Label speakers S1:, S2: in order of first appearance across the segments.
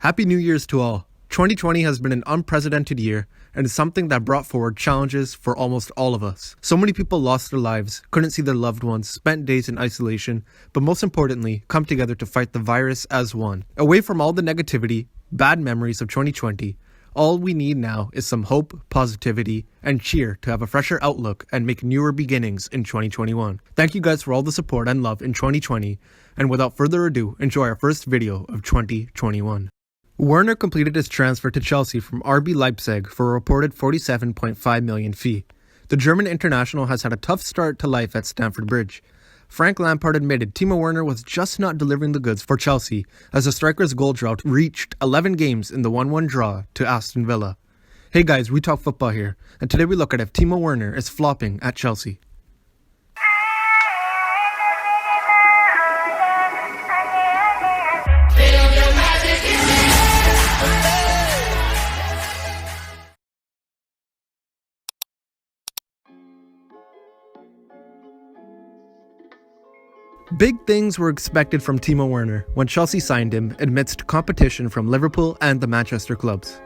S1: Happy New Year's to all. 2020 has been an unprecedented year and is something that brought forward challenges for almost all of us. So many people lost their lives, couldn't see their loved ones, spent days in isolation, but most importantly, come together to fight the virus as one. Away from all the negativity, bad memories of 2020, all we need now is some hope, positivity, and cheer to have a fresher outlook and make newer beginnings in 2021. Thank you guys for all the support and love in 2020, and without further ado, enjoy our first video of 2021. Werner completed his transfer to Chelsea from RB Leipzig for a reported 47.5 million fee. The German international has had a tough start to life at Stamford Bridge. Frank Lampard admitted Timo Werner was just not delivering the goods for Chelsea as the striker's goal drought reached 11 games in the 1-1 draw to Aston Villa. Hey guys, we talk football here, and today we look at if Timo Werner is flopping at Chelsea. Big things were expected from Timo Werner when Chelsea signed him amidst competition from Liverpool and the Manchester clubs.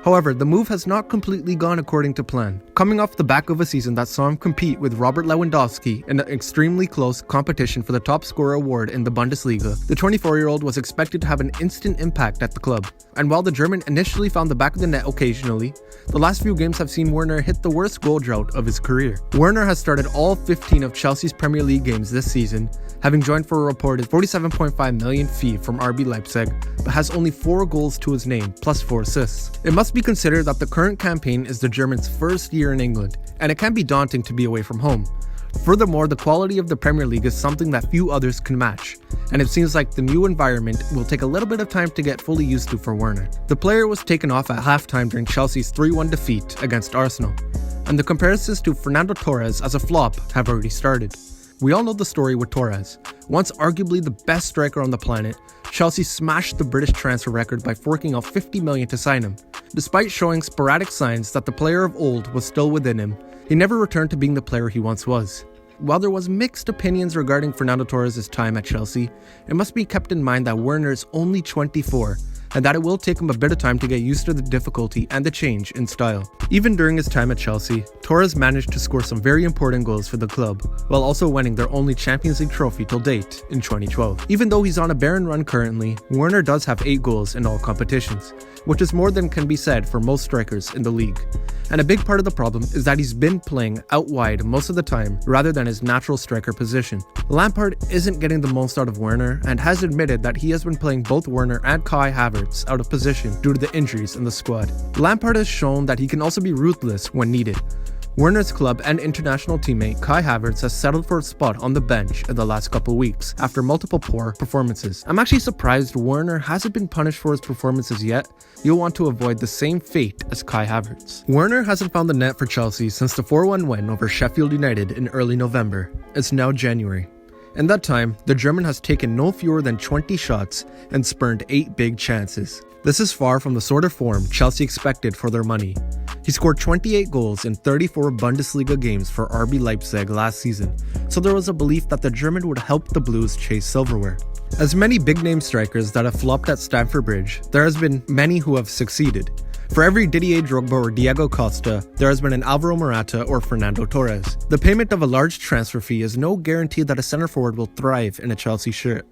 S1: However, the move has not completely gone according to plan. Coming off the back of a season that saw him compete with Robert Lewandowski in an extremely close competition for the top scorer award in the Bundesliga, the 24-year-old was expected to have an instant impact at the club. And while the German initially found the back of the net occasionally, the last few games have seen Werner hit the worst goal drought of his career. Werner has started all 15 of Chelsea's Premier League games this season, having joined for a reported 47.5 million fee from RB Leipzig, but has only 4 goals to his name, plus 4 assists. It must be considered that the current campaign is the German's first year in England, and it can be daunting to be away from home. Furthermore, the quality of the Premier League is something that few others can match, and it seems like the new environment will take a little bit of time to get fully used to for Werner. The player was taken off at halftime during Chelsea's 3-1 defeat against Arsenal, and the comparisons to Fernando Torres as a flop have already started. We all know the story with Torres. Once arguably the best striker on the planet, Chelsea smashed the British transfer record by forking out 50 million to sign him. Despite showing sporadic signs that the player of old was still within him, he never returned to being the player he once was. While there was mixed opinions regarding Fernando Torres' time at Chelsea, it must be kept in mind that Werner is only 24, and that it will take him a bit of time to get used to the difficulty and the change in style. Even during his time at Chelsea, Torres managed to score some very important goals for the club, while also winning their only Champions League trophy till date in 2012. Even though he's on a barren run currently, Werner does have 8 goals in all competitions, which is more than can be said for most strikers in the league. And a big part of the problem is that he's been playing out wide most of the time rather than his natural striker position. Lampard isn't getting the most out of Werner and has admitted that he has been playing both Werner and Kai Havertz out of position due to the injuries in the squad. Lampard has shown that he can also be ruthless when needed. Werner's club and international teammate Kai Havertz has settled for a spot on the bench in the last couple weeks after multiple poor performances. I'm actually surprised Werner hasn't been punished for his performances yet. You'll want to avoid the same fate as Kai Havertz. Werner hasn't found the net for Chelsea since the 4-1 win over Sheffield United in early November. It's now January. In that time, the German has taken no fewer than 20 shots and spurned 8 big chances. This is far from the sort of form Chelsea expected for their money. He scored 28 goals in 34 Bundesliga games for RB Leipzig last season, so there was a belief that the German would help the Blues chase silverware. As many big-name strikers that have flopped at Stamford Bridge, there has been many who have succeeded. For every Didier Drogba or Diego Costa, there has been an Alvaro Morata or Fernando Torres. The payment of a large transfer fee is no guarantee that a center forward will thrive in a Chelsea shirt.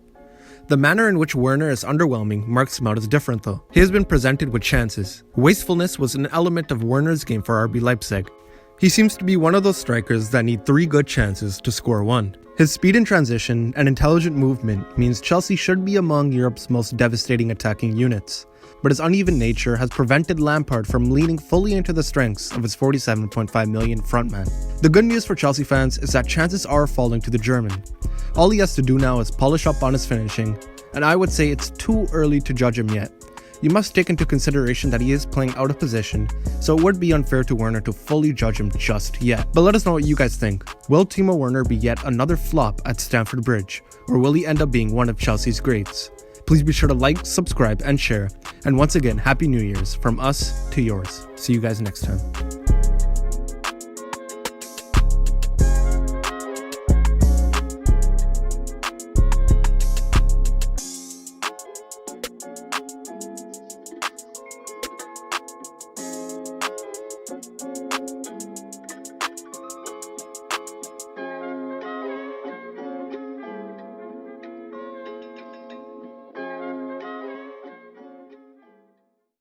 S1: The manner in which Werner is underwhelming marks him out as different though. He has been presented with chances. Wastefulness was an element of Werner's game for RB Leipzig. He seems to be one of those strikers that need 3 good chances to score 1. His speed in transition and intelligent movement means Chelsea should be among Europe's most devastating attacking units, but his uneven nature has prevented Lampard from leaning fully into the strengths of his 47.5 million frontman. The good news for Chelsea fans is that chances are falling to the German. All he has to do now is polish up on his finishing, and I would say it's too early to judge him yet. You must take into consideration that he is playing out of position, so it would be unfair to Werner to fully judge him just yet. But let us know what you guys think. Will Timo Werner be yet another flop at Stamford Bridge, or will he end up being one of Chelsea's greats? Please be sure to like, subscribe, and share. And once again, Happy New Year's from us to yours. See you guys next time.